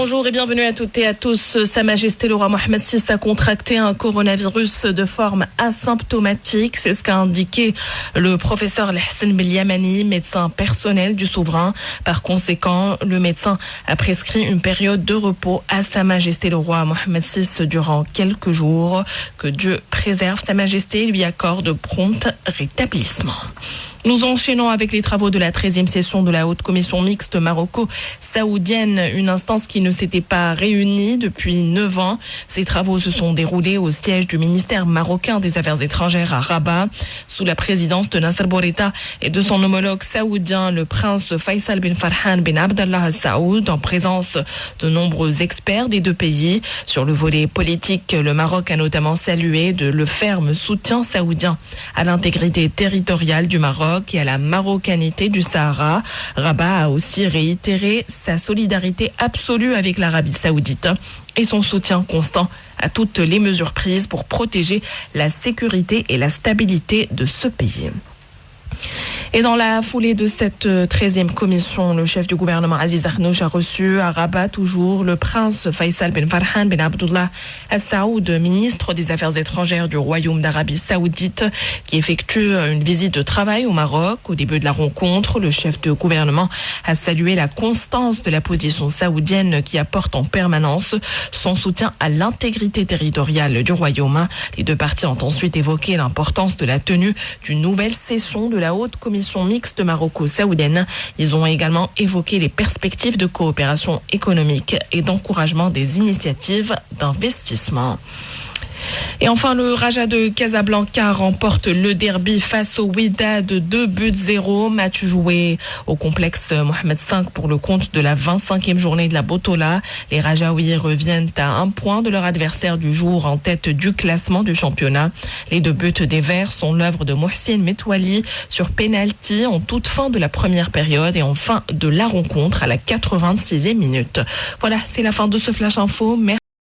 Bonjour et bienvenue à toutes et à tous. Sa Majesté le roi Mohammed VI a contracté un coronavirus de forme asymptomatique. C'est ce qu'a indiqué le professeur Al-Hassan Bilyamani, médecin personnel du souverain. Par conséquent, le médecin a prescrit une période de repos à Sa Majesté le roi Mohammed VI durant quelques jours. Que Dieu préserve Sa Majesté et lui accorde prompt rétablissement. Nous enchaînons avec les travaux de la 13e session de la Haute Commission mixte maroco-saoudienne, une instance qui ne s'était pas réunie depuis 9 ans. Ces travaux se sont déroulés au siège du ministère marocain des Affaires étrangères à Rabat, sous la présidence de Nasser Bourita et de son homologue saoudien, le prince Faisal bin Farhan bin Abdallah Al Saoud, en présence de nombreux experts des deux pays. Sur le volet politique, le Maroc a notamment salué le ferme soutien saoudien à l'intégrité territoriale du Maroc et à la marocanité du Sahara. Rabat a aussi réitéré sa solidarité absolue avec l'Arabie saoudite et son soutien constant à toutes les mesures prises pour protéger la sécurité et la stabilité de ce pays. Et dans la foulée de cette 13e commission, le chef du gouvernement Aziz Akhnouch a reçu à Rabat toujours le prince Faisal bin Farhan bin Abdullah Al Saoud, ministre des Affaires étrangères du Royaume d'Arabie Saoudite, qui effectue une visite de travail au Maroc. Au début de la rencontre, le chef de gouvernement a salué la constance de la position saoudienne qui apporte en permanence son soutien à l'intégrité territoriale du Royaume. Les deux parties ont ensuite évoqué l'importance de la tenue d'une nouvelle session de la Haute Commission mixte maroco-saoudienne. Ils ont également évoqué les perspectives de coopération économique et d'encouragement des initiatives d'investissement. Et enfin, le Raja de Casablanca remporte le derby face au Wydad de 2-0. Match joué au complexe Mohamed V pour le compte de la 25e journée de la Botola. Les Rajaouis reviennent à 1 point de leur adversaire du jour en tête du classement du championnat. Les 2 buts des Verts sont l'œuvre de Mohsin Metouali sur penalty en toute fin de la première période et en fin de la rencontre à la 86e minute. Voilà, c'est la fin de ce Flash Info. Merci.